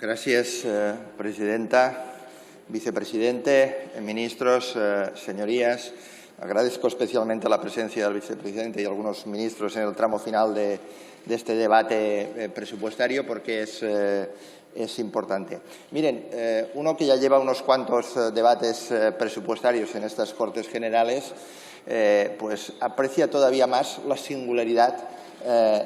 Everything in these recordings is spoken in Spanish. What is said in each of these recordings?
Gracias, presidenta, vicepresidente, ministros, señorías. Agradezco especialmente la presencia del vicepresidente y algunos ministros en el tramo final de este debate presupuestario porque es importante. Miren, uno que ya lleva unos cuantos debates presupuestarios en estas Cortes Generales, pues aprecia todavía más la singularidad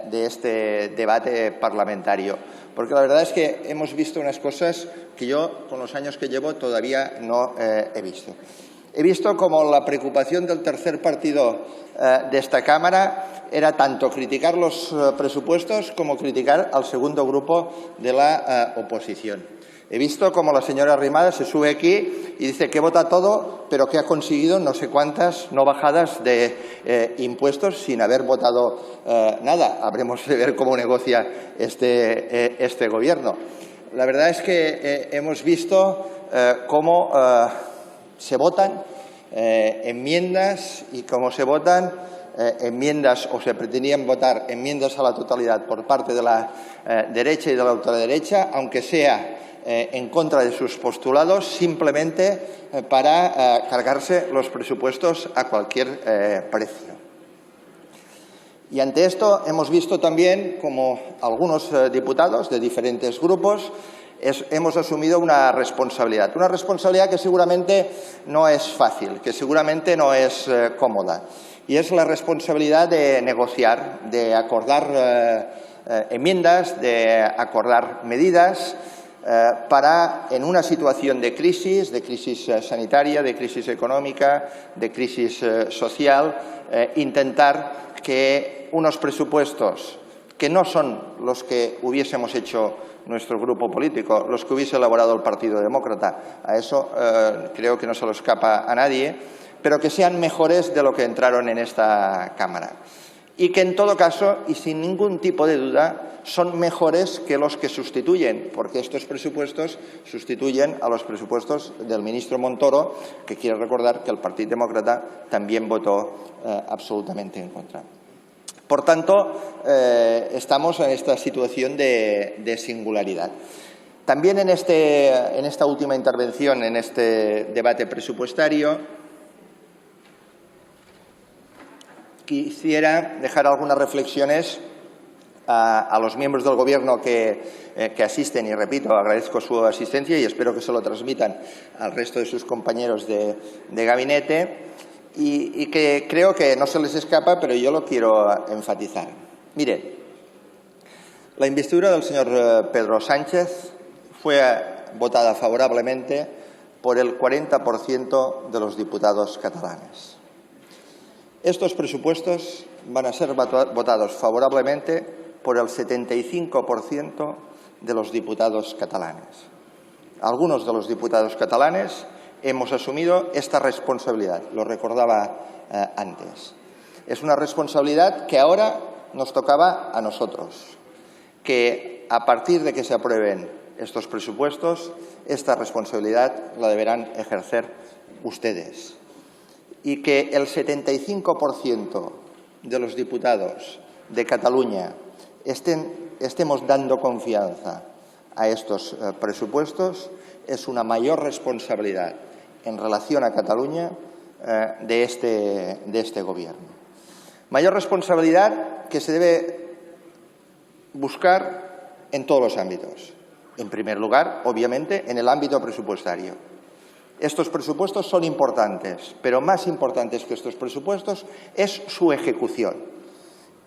de este debate parlamentario. Porque la verdad es que hemos visto unas cosas que yo, con los años que llevo, todavía no he visto. He visto como la preocupación del tercer partido de esta Cámara era tanto criticar los presupuestos como criticar al segundo grupo de la oposición. He visto como la señora Arrimadas se sube aquí y dice que vota todo, pero que ha conseguido no sé cuántas no bajadas de impuestos sin haber votado nada. Habremos de ver cómo negocia este Gobierno. La verdad es que hemos visto cómo se votan enmiendas y cómo se votan enmiendas o se pretendían votar enmiendas a la totalidad por parte de la derecha y de la ultraderecha, aunque sea en contra de sus postulados, simplemente para cargarse los presupuestos a cualquier precio. Y ante esto hemos visto también como algunos diputados de diferentes grupos hemos asumido una responsabilidad que seguramente no es fácil, que seguramente no es cómoda, y es la responsabilidad de negociar, de acordar enmiendas, de acordar medidas para, en una situación de crisis sanitaria, de crisis económica, de crisis social, intentar que unos presupuestos que no son los que hubiésemos hecho nuestro grupo político, los que hubiese elaborado el Partido Demócrata, a eso creo que no se lo escapa a nadie, pero que sean mejores de lo que entraron en esta Cámara. Y que en todo caso, y sin ningún tipo de duda, son mejores que los que sustituyen, porque estos presupuestos sustituyen a los presupuestos del ministro Montoro, que quiero recordar que el Partido Demócrata también votó absolutamente en contra. Por tanto, estamos en esta situación de singularidad. También en esta última intervención, en este debate presupuestario, quisiera dejar algunas reflexiones a los miembros del Gobierno que asisten, y repito, agradezco su asistencia y espero que se lo transmitan al resto de sus compañeros de gabinete, y que creo que no se les escapa, pero yo lo quiero enfatizar. Mire, la investidura del señor Pedro Sánchez fue votada favorablemente por el 40% de los diputados catalanes. Estos presupuestos van a ser votados favorablemente por el 75% de los diputados catalanes. Algunos de los diputados catalanes hemos asumido esta responsabilidad, lo recordaba antes. Es una responsabilidad que ahora nos tocaba a nosotros, que a partir de que se aprueben estos presupuestos, esta responsabilidad la deberán ejercer ustedes. Y que el 75% de los diputados de Cataluña estemos dando confianza a estos presupuestos es una mayor responsabilidad en relación a Cataluña de este Gobierno. Mayor responsabilidad que se debe buscar en todos los ámbitos. En primer lugar, obviamente, en el ámbito presupuestario. Estos presupuestos son importantes, pero más importantes que estos presupuestos es su ejecución.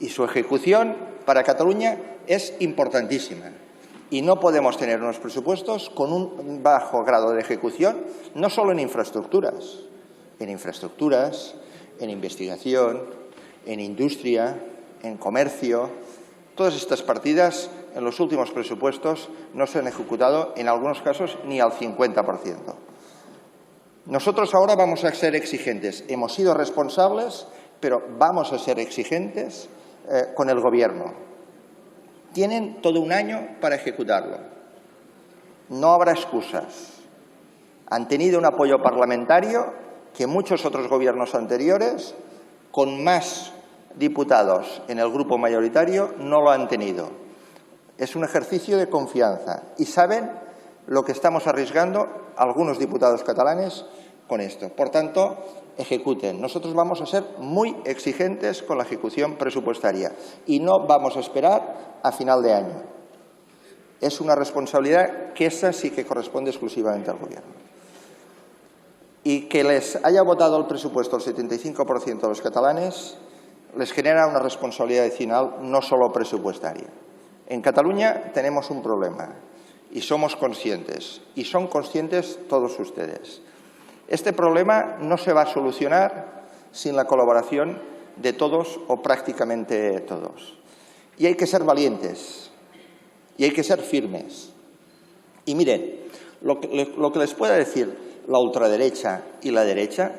Y su ejecución para Cataluña es importantísima. Y no podemos tener unos presupuestos con un bajo grado de ejecución, no solo en infraestructuras, en investigación, en industria, en comercio. Todas estas partidas en los últimos presupuestos no se han ejecutado, en algunos casos, ni al 50%. Nosotros ahora vamos a ser exigentes. Hemos sido responsables, pero vamos a ser exigentes con el Gobierno. Tienen todo un año para ejecutarlo. No habrá excusas. Han tenido un apoyo parlamentario que muchos otros gobiernos anteriores, con más diputados en el grupo mayoritario, no lo han tenido. Es un ejercicio de confianza y saben lo que estamos arriesgando algunos diputados catalanes con esto. Por tanto, ejecuten. Nosotros vamos a ser muy exigentes con la ejecución presupuestaria y no vamos a esperar a final de año. Es una responsabilidad que esa sí que corresponde exclusivamente al Gobierno. Y que les haya votado el presupuesto el 75% de los catalanes les genera una responsabilidad adicional no solo presupuestaria. En Cataluña tenemos un problema y somos conscientes, y son conscientes todos ustedes. Este problema no se va a solucionar sin la colaboración de todos o prácticamente todos. Y hay que ser valientes y hay que ser firmes. Y miren, lo que les pueda decir la ultraderecha y la derecha,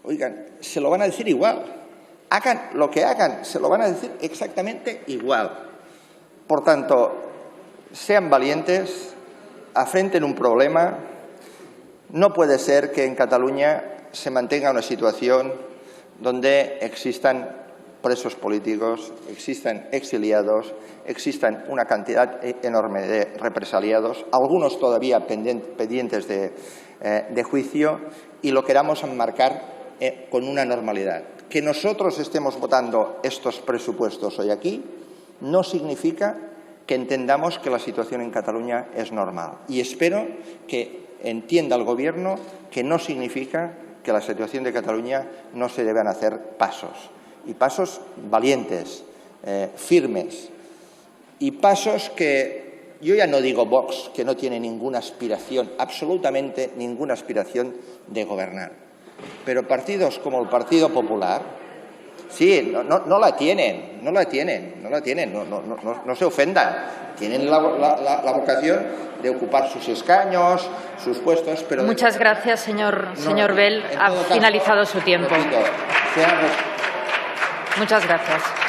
oigan, se lo van a decir igual. Hagan lo que hagan, se lo van a decir exactamente igual. Por tanto, sean valientes, afrenten un problema. No puede ser que en Cataluña se mantenga una situación donde existan presos políticos, existan exiliados, existan una cantidad enorme de represaliados, algunos todavía pendientes de juicio, y lo queramos enmarcar con una normalidad. Que nosotros estemos votando estos presupuestos hoy aquí no significa que entendamos que la situación en Cataluña es normal. Y espero que entienda el Gobierno que no significa que la situación de Cataluña no se deban hacer pasos. Y pasos valientes, firmes. Y pasos que, yo ya no digo Vox, que no tiene ninguna aspiración, absolutamente ninguna aspiración de gobernar. Pero partidos como el Partido Popular, sí, no la tienen, no se ofendan. Tienen la vocación de ocupar sus escaños, sus puestos, pero... Muchas gracias, señor Bel. Ha finalizado su tiempo. Repito, Muchas gracias.